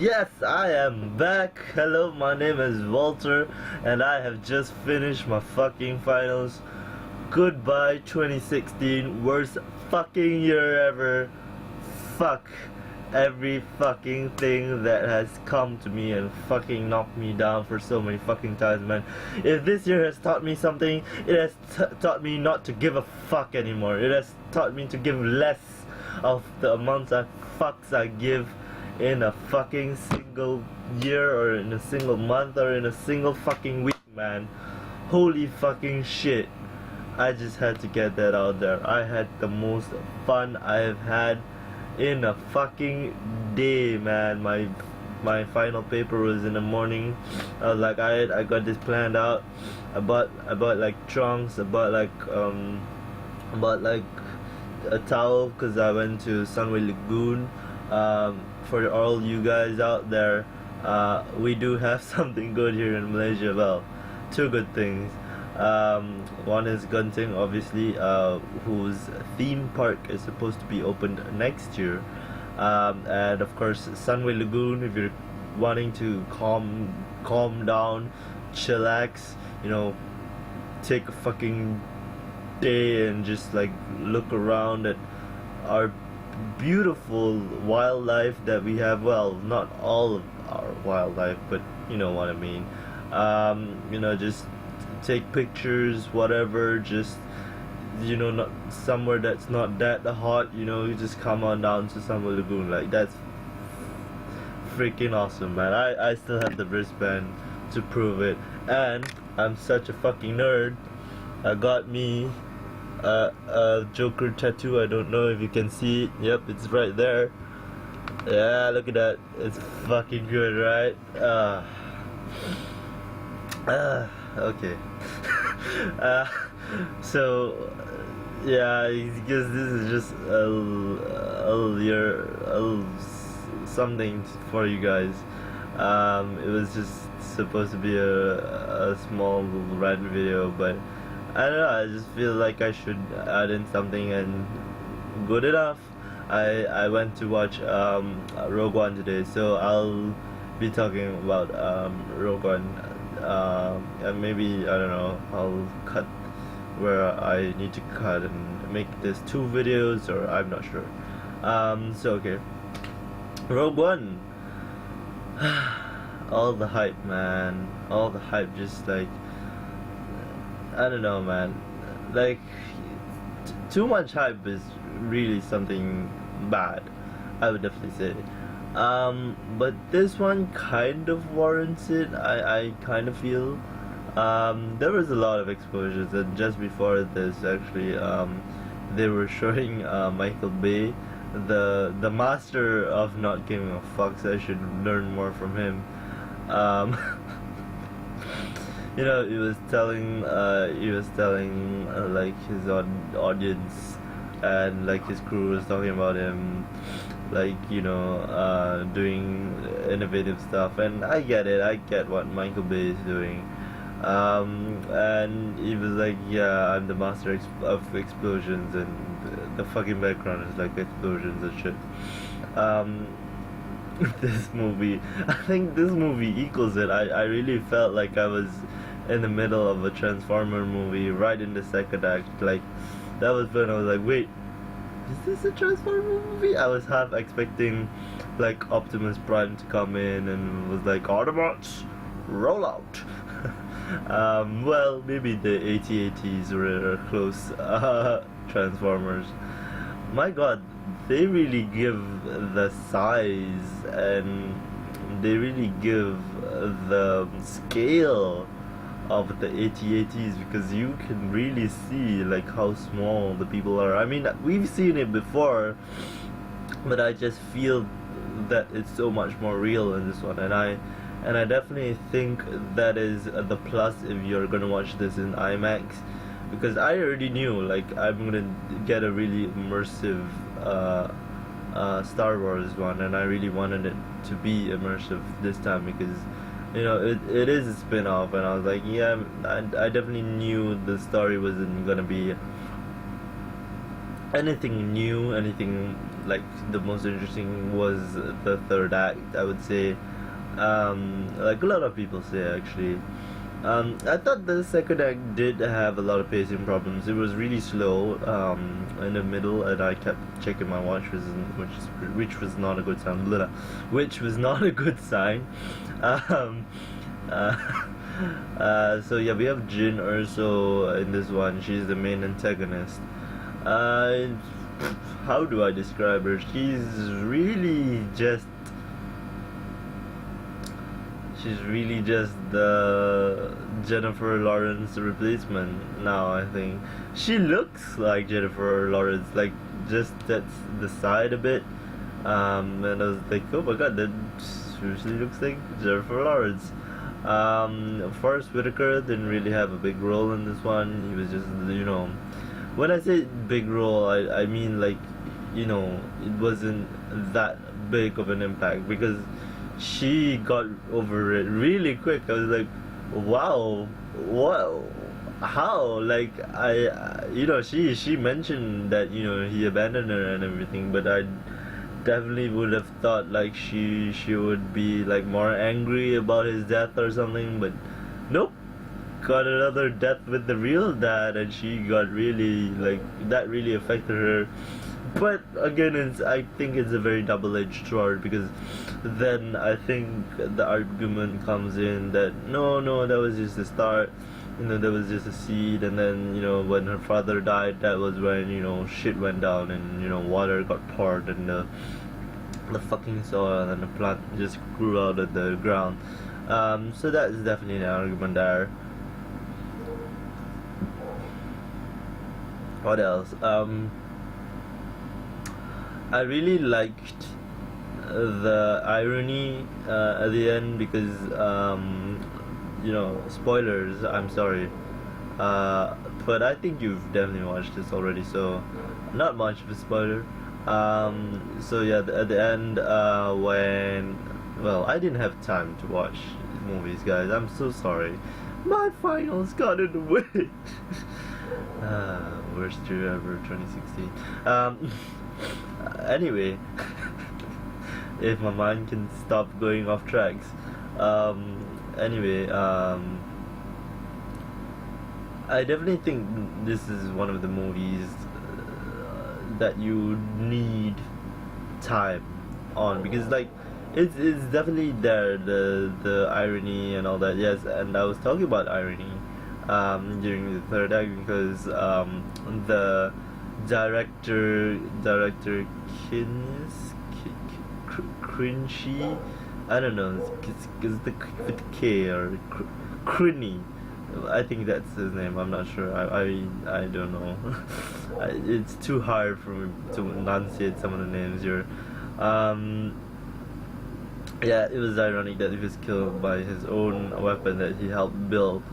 Yes, I am back. Hello, my name is WALTR, and I have just finished my fucking finals. Goodbye 2016, worst fucking year ever. Fuck every fucking thing that has come to me and fucking knocked me down for so many fucking times, man. If this year has taught me something, it has taught me not to give a fuck anymore. It has taught me to give less of the amounts of fucks I give in a fucking single year, or in a single month, or in a single fucking week, man. Holy fucking shit. I just had to get that out there. I had the most fun I have had in a fucking day, man. My final paper was in the morning. I was like, I got this planned out. I bought like trunks. I bought like a towel because I went to Sunway Lagoon. For all you guys out there, we do have something good here in Malaysia. Well, two good things. One is Genting, obviously, whose theme park is supposed to be opened next year, and of course Sunway Lagoon, if you're wanting to calm down, chillax, you know, take a fucking day and just like look around at our beautiful wildlife that we have. Well, not all of our wildlife, but you know what I mean. You know, just take pictures, whatever, just, you know, not somewhere that's not that hot, you know, you just come on down to Sunway Lagoon. Like, that's freaking awesome, man. I still have the wristband to prove it, and I'm such a fucking nerd. I got me a Joker tattoo. I don't know if you can see it. Yep, it's right there. Yeah, look at that. It's fucking good, right? Okay. So yeah, because this is just something for you guys. It was just supposed to be a small little rant video, but I don't know, I just feel like I should add in something, and good enough. I went to watch Rogue One today, so I'll be talking about Rogue One, and maybe, I don't know, I'll cut where I need to cut and make this 2 videos, or I'm not sure. So okay, Rogue One. All the hype, man, all the hype, just like, I don't know, man, like, too much hype is really something bad, I would definitely say. But this one kind of warrants it. I kind of feel there was a lot of exposures, and just before this, actually, they were showing Michael Bay, the master of not giving a fuck. So I should learn more from him. You know, he was telling like his audience, and like his crew was talking about him, like, you know, doing innovative stuff, and I get it. I get what Michael Bay is doing, and he was like, yeah, I'm the master of explosions, and the fucking background is like explosions and shit. This movie, I think this movie equals it. I really felt like I was in the middle of a Transformer movie, right in the second act. Like, that was when I was like, wait, is this a Transformer movie? I was half expecting like Optimus Prime to come in and was like, Autobots, roll out. Well, maybe the AT-ATs were close Transformers. My god, they really give the size, and they really give the scale of the AT-ATs, because you can really see like how small the people are. I mean, we've seen it before, but I just feel that it's so much more real in this one, and I definitely think that is the plus if you're gonna watch this in IMAX, because I already knew, like, I'm gonna get a really immersive Star Wars one, and I really wanted it to be immersive this time, because, you know, it is a spin-off, and I was like, yeah, I definitely knew the story wasn't gonna be anything new, anything like the most interesting was the third act, I would say. Like a lot of people say, actually. I thought the second act did have a lot of pacing problems. It was really slow in the middle, and I kept checking my watch, which was not a good sign. Which was not a good sign. Um, so yeah, we have Jin Erso in this one. She's the main antagonist. Uh, how do I describe her? She's really just the Jennifer Lawrence replacement now, I think. She looks like Jennifer Lawrence, like just that's the side a bit. And I was like, oh my god, that seriously looks like Jennifer Lawrence. Forrest Whitaker didn't really have a big role in this one. He was just, when I say big role, I mean like, it wasn't that big of an impact because she got over it really quick. I was like, wow, what, how? Like, she mentioned that he abandoned her and everything, but I definitely would have thought like she would be like more angry about his death or something, but nope. Got another death with the real dad, and she got really like that really affected her. But again, I think it's a very double-edged sword because then I think the argument comes in that no, that was just the start, that was just a seed, and then when her father died, that was when shit went down, and water got poured, and the fucking soil and the plant just grew out of the ground. So that is definitely an argument there. What else? I really liked the irony at the end because, spoilers, I'm sorry. But I think you've definitely watched this already, so not much of a spoiler. So yeah, at the end, I didn't have time to watch movies, guys. I'm so sorry. My finals got in the way. Worst year ever, 2016. Anyway, if my mind can stop going off tracks. I definitely think this is one of the movies that you need time on because like it's definitely there, the irony and all that. Yes, and I was talking about irony during the third act because the director Cringy, I don't know, it's the with K or Crinny. I think that's his name. I'm not sure. I don't know. It's too hard for me to enunciate some of the names here. Yeah, it was ironic that he was killed by his own weapon that he helped build.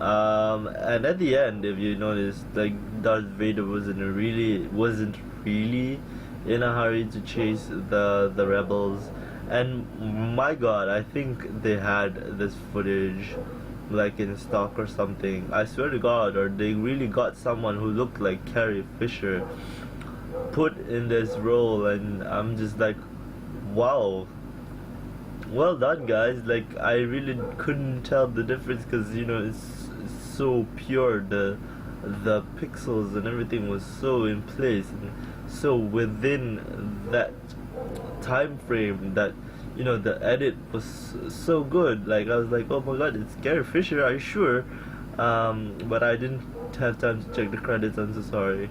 And at the end, if you notice, like Darth Vader wasn't really in a hurry to chase the rebels. And my God, I think they had this footage like in stock or something. I swear to God, or they really got someone who looked like Carrie Fisher put in this role, and I'm just like, wow. Well done, guys. Like I really couldn't tell the difference because it's so pure. The pixels and everything was so in place and so within that time frame that the edit was so good. Like I was like, oh my God, it's Carrie Fisher, are you sure? But I didn't have time to check the credits. I'm so sorry.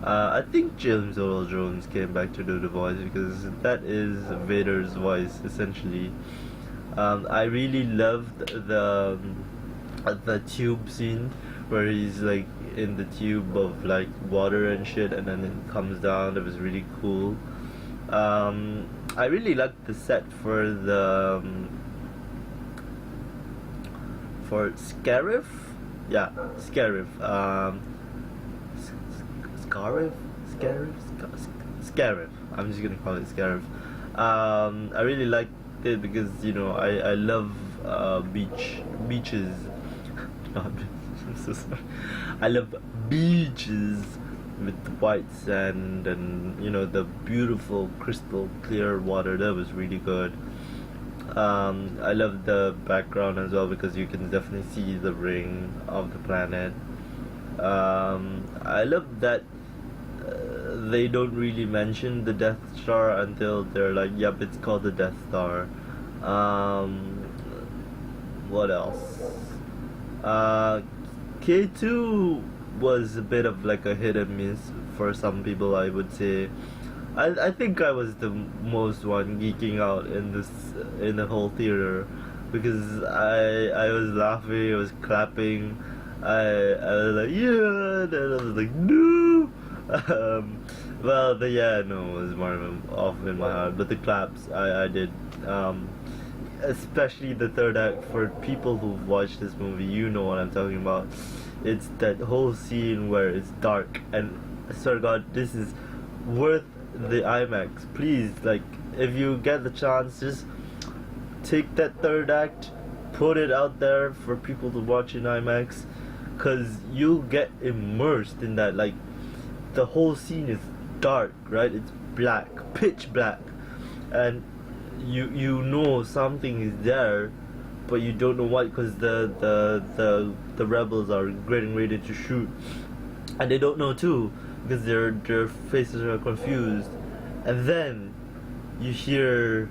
I think James Earl Jones came back to do the voice because that is Vader's voice essentially. I really loved the tube scene where he's like in the tube of like water and shit, and then it comes down. It was really cool. I really liked the set for the for Scarif. Yeah, Scarif. Scarif. I'm just gonna call it Scarif. I really liked it because I love beaches. Not, I'm so sorry. I love beaches, with the white sand and the beautiful crystal clear water. That was really good. I love the background as well because you can definitely see the ring of the planet. I love that they don't really mention the Death Star until they're like, yep, it's called the Death Star. What else? K2 was a bit of like a hit and miss for some people, I would say. I think I was the most one geeking out in the whole theater because I was laughing, I was clapping, I was like yeah, and I was like no. Well, the yeah no was more off in my heart, but the claps I did. Especially the third act. For people who've watched this movie, you know what I'm talking about. It's that whole scene where it's dark, and I swear to God, this is worth the IMAX. Please, like, if you get the chance, just take that third act, put it out there for people to watch in IMAX, cause you'll get immersed in that. Like, the whole scene is dark, right? It's black, pitch black, and you know something is there, but you don't know what, because the rebels are getting ready to shoot, and they don't know too because their faces are confused, and then you hear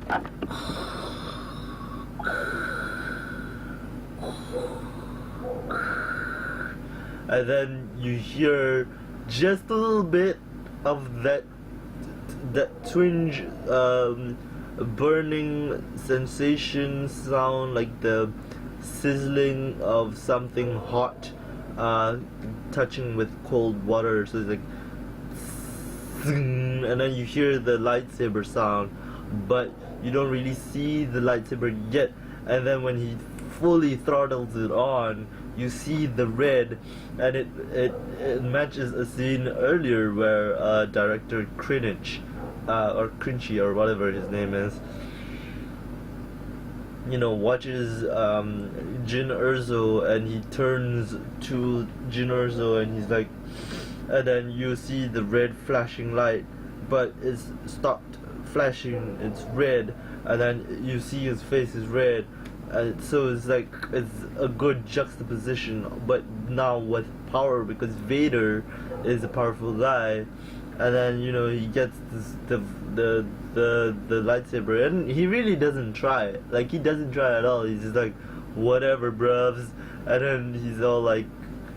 just a little bit of that twinge burning sensation sound, like the sizzling of something hot touching with cold water. So it's like and then you hear the lightsaber sound, but you don't really see the lightsaber yet, and then when he fully throttles it on, you see the red, and it matches a scene earlier where director Cringe or Crinchy or whatever his name is, watches Jyn Erso, and he turns to Jyn Erso and he's like, and then you see the red flashing light, but it's stopped flashing, it's red, and then you see his face is red, so it's like it's a good juxtaposition, but now with power, because Vader is a powerful guy. And then he gets the lightsaber, and he really doesn't try. Like, he doesn't try at all. He's just like, whatever, bruvs. And then he's all like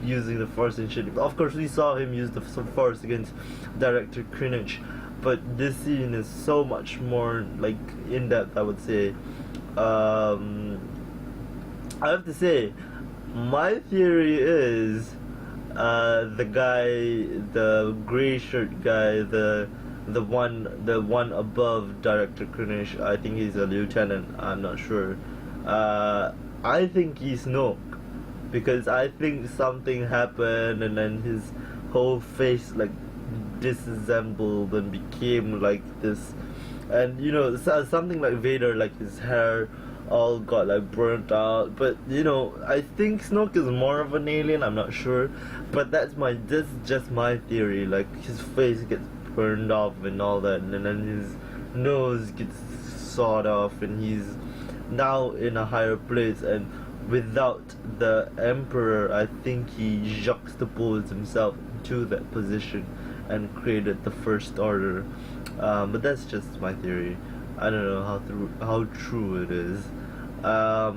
using the Force and shit. Of course, we saw him use the Force against director Cringe, but this scene is so much more like in depth, I would say. I have to say, my theory is the guy, the gray shirt guy, the one above director Kunish, I think he's a lieutenant, I'm not sure. I think he's Snoke, because I think something happened and then his whole face like disassembled and became like this, and something like Vader, like his hair all got like burnt out, but I think Snoke is more of an alien, I'm not sure, but that's just my theory. Like, his face gets burned off and all that, and then his nose gets sawed off, and he's now in a higher place, and without the Emperor, I think he juxtaposed himself to that position and created the First Order. But that's just my theory. I don't know how true it is. I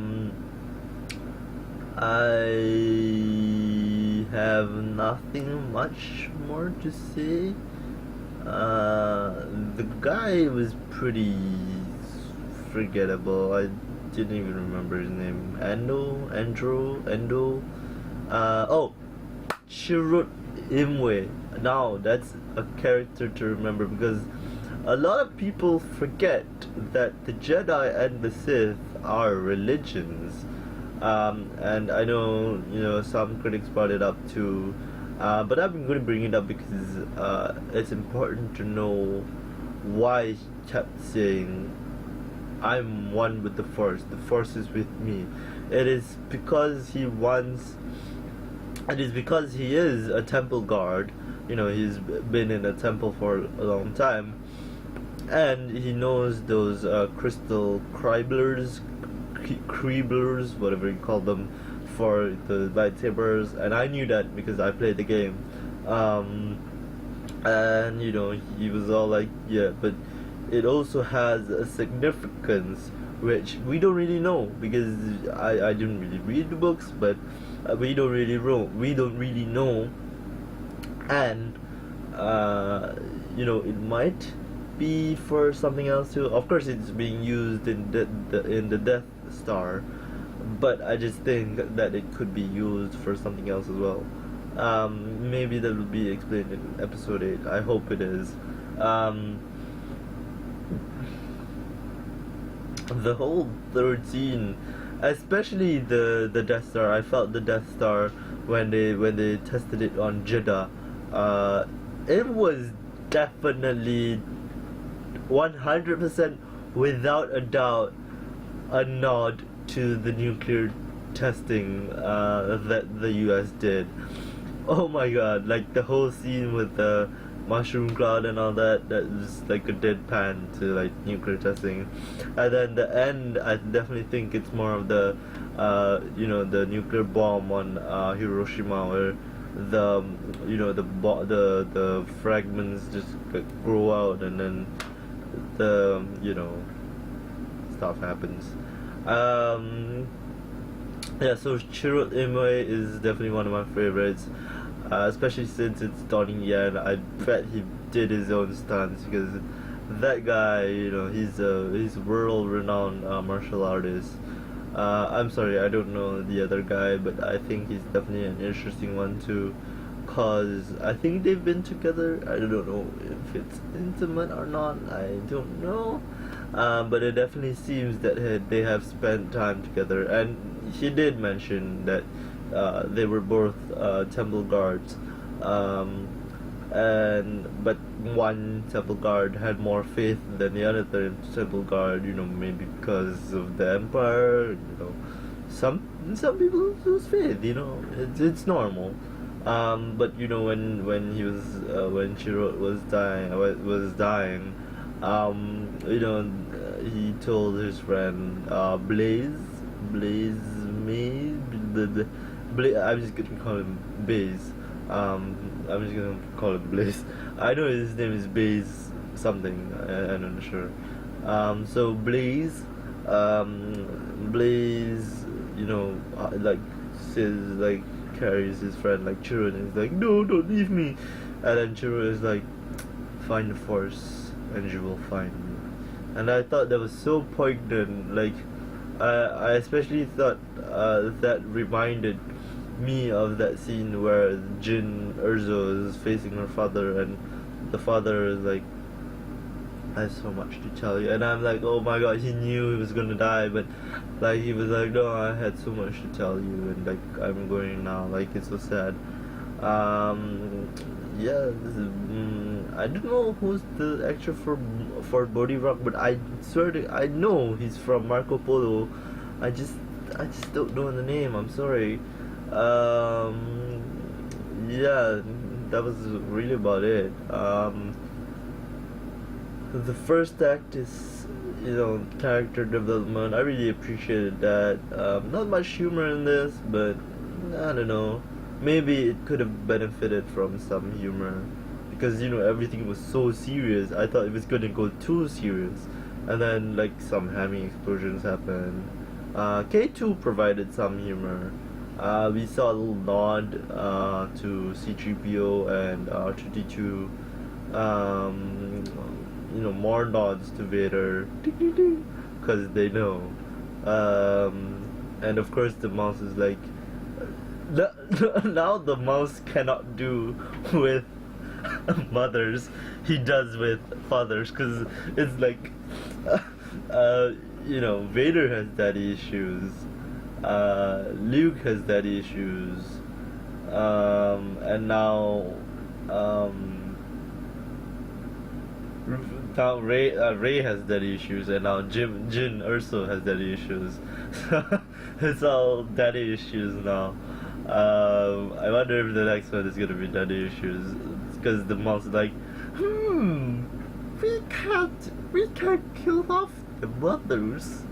have nothing much more to say. The guy was pretty forgettable. I didn't even remember his name. Endo. Oh, Chirrut Imwe. Now that's a character to remember, because a lot of people forget that the Jedi and the Sith are religions. And I know, some critics brought it up too, but I'm going to bring it up because it's important to know why he kept saying, I'm one with the Force is with me. It is because he is a temple guard, he's been in a temple for a long time, and he knows those crystal Krieblers, whatever you call them, for the lightsabers, and I knew that because I played the game. And he was all like, yeah, but it also has a significance which we don't really know, because I didn't really read the books, but we don't really know, and it might be for something else too. Of course, it's being used in the Death Star, but I just think that it could be used for something else as well. Maybe that will be explained in episode 8. I hope it is. The whole third scene, especially the Death Star. I felt the Death Star when they tested it on Jeddah. It was definitely 100% without a doubt a nod to the nuclear testing that the US did. Oh my god, like the whole scene with the mushroom cloud and all that was like a deadpan to like nuclear testing. And then the end, I definitely think it's more of the the nuclear bomb on Hiroshima, where the the fragments just grow out, and then the stuff happens. Yeah, so Chirrut Imwe is definitely one of my favorites, especially since it's Donnie Yen. I bet he did his own stunts, because that guy, he's a world-renowned martial artist. I'm sorry, I don't know the other guy, but I think he's definitely an interesting one too, cause I think they've been together. I don't know if it's intimate or not. I don't know. But it definitely seems that they have spent time together, and he did mention that they were both temple guards, but one temple guard had more faith than the other temple guard. Maybe because of the empire. Some people lose faith. It's normal. But when he was when Chirrut was dying. He told his friend Blaze, I'm just gonna call him Baze. I'm just gonna call him Blaze. I know his name is Baze something. I'm not sure. So Blaze, like says, like, carries his friend like Chirrut, and he's like, no, don't leave me. And then Chirrut is like, find the Force and you will find me. And I thought that was so poignant. Like, I especially thought that reminded me of that scene where Jin Erso is facing her father, and the father is like, I have so much to tell you. And I'm like, oh my god, he knew he was gonna die, but like he was like, no, I had so much to tell you, and like I'm going now. Like, it's so sad. Yeah, I don't know who's the actor for Bodhi Rock, but I swear I know he's from Marco Polo. I just don't know the name. I'm sorry. Yeah, that was really about it. The first act is, character development. I really appreciated that. Not much humor in this, but I don't know. Maybe it could have benefited from some humor, because everything was so serious. I thought it was gonna go too serious, and then like some hammy explosions happened. K2 provided some humor. We saw a little nod to C3PO and R2D2. More nods to Vader, because they know. And of course the mouse is like, now the mouse cannot do with mothers, he does with fathers, because it's like Vader has daddy issues, Luke has daddy issues, and now Rey has daddy issues, and now Jin Erso has daddy issues. It's all daddy issues now. I wonder if the next one is gonna be daddy issues. It's because the mom's like, we can't kill off the mothers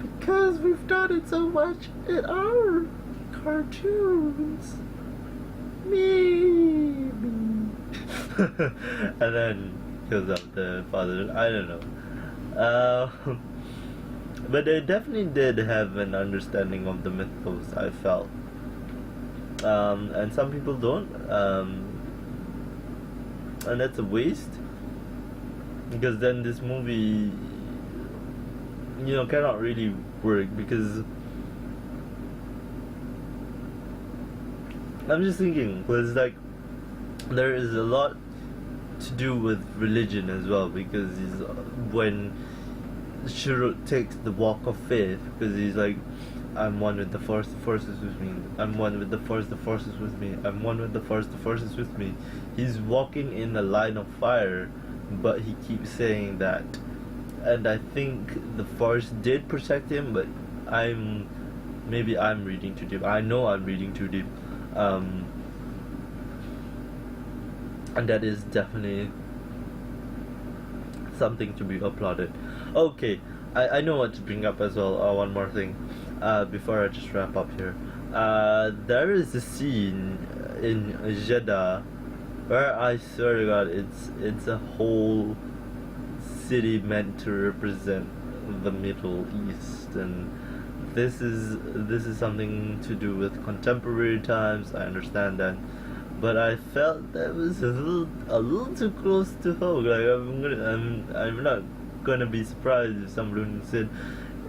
because we've done it so much in our cartoons. Me. And then kills off the father. I don't know. But they definitely did have an understanding of the mythos, I felt. And some people don't. And that's a waste. Because then this movie, cannot really work. Because I'm just thinking, because like, there is a lot to do with religion as well. Because when Shiro takes the walk of faith, because he's like, I'm one with the force is with me. I'm one with the force is with me. I'm one with the force is with me. He's walking in a line of fire, but he keeps saying that. And I think the force did protect him, but maybe I'm reading too deep. I know I'm reading too deep. And that is definitely something to be applauded. Okay, I know what to bring up as well. One more thing, before I just wrap up here. There is a scene in Jeddah where I swear to God, it's a whole city meant to represent the Middle East, and this is something to do with contemporary times. I understand that. But I felt that was a little too close to home. Like I'm not gonna be surprised if someone said,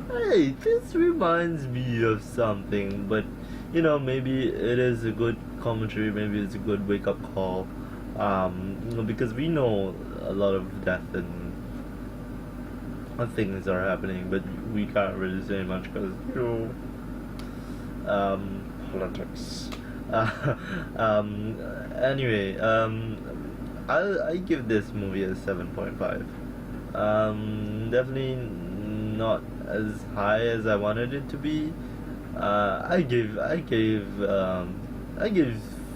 "Hey, this reminds me of something." But maybe it is a good commentary. Maybe it's a good wake up call. Because we know a lot of death and things are happening, but we can't really say much because politics. Anyway, I give this movie a 7.5. Definitely not as high as I wanted it to be. I gave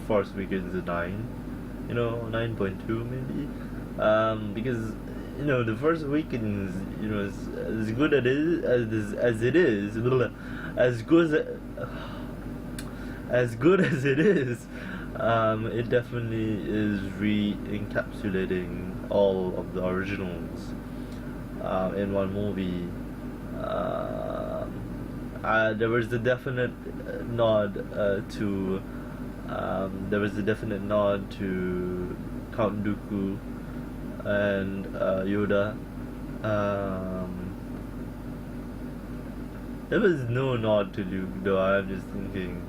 Force Awakens a 9. 9.2 maybe. Because the Force Awakens, as good as it is, as good as it is, it definitely is re-encapsulating all of the originals in one movie. There was a definite nod to Count Dooku and Yoda. There was no nod to Luke, though. I'm just thinking.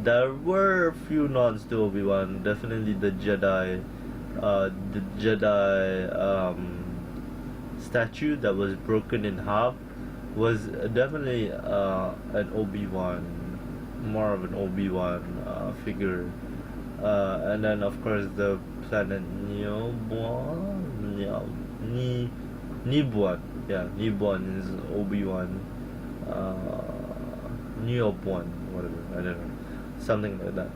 There were a few nods to Obi-Wan. Definitely the Jedi statue that was broken in half was definitely an Obi-Wan, more of an Obi-Wan figure. And then of course the planet Nibuan. Yeah, Nibuan is Obi-Wan. Neobuan, whatever, I don't know, something like that.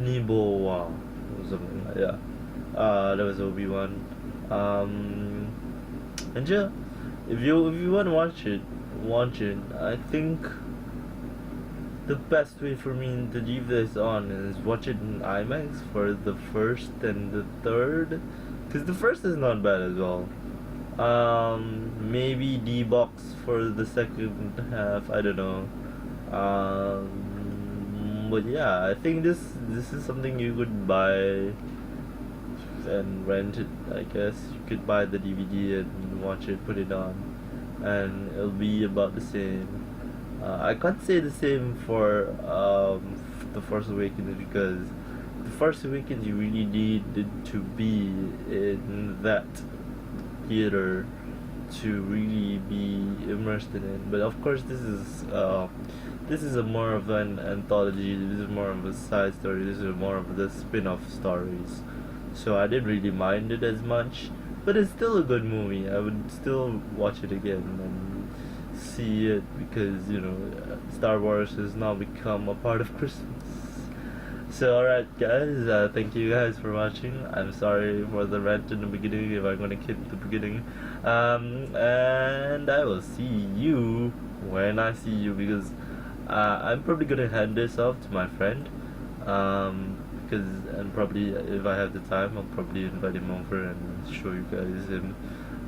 Niboa or something like that. That was Obi-Wan. And yeah, if you want to watch it. I think the best way for me to leave this on is watch it in IMAX for the first and the third, because the first is not bad as well. Maybe D-Box for the second half, I don't know. But yeah, I think this is something you could buy and rent it, I guess. You could buy the DVD and watch it, put it on, and it'll be about the same. I can't say the same for The Force Awakens, because The Force Awakens you really needed to be in that theater to really be immersed in it. But of course this is a more of an anthology. This is more of a side story. This is more of the spin-off stories. So I didn't really mind it as much, but it's still a good movie. I would still watch it again and see it because Star Wars has now become a part of Christmas. So alright guys, thank you guys for watching. I'm sorry for the rant in the beginning if I'm gonna keep the beginning. And I will see you when I see you, because I'm probably gonna hand this off to my friend. And probably if I have the time, I'll probably invite him over and show you guys him.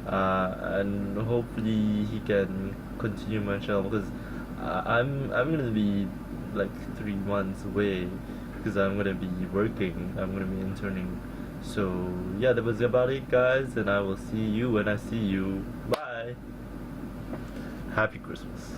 And hopefully he can continue my channel, because I'm gonna be like 3 months away, because I'm gonna be working, I'm gonna be interning. So yeah, that was about it guys, and I will see you when I see you. Bye. Happy Christmas.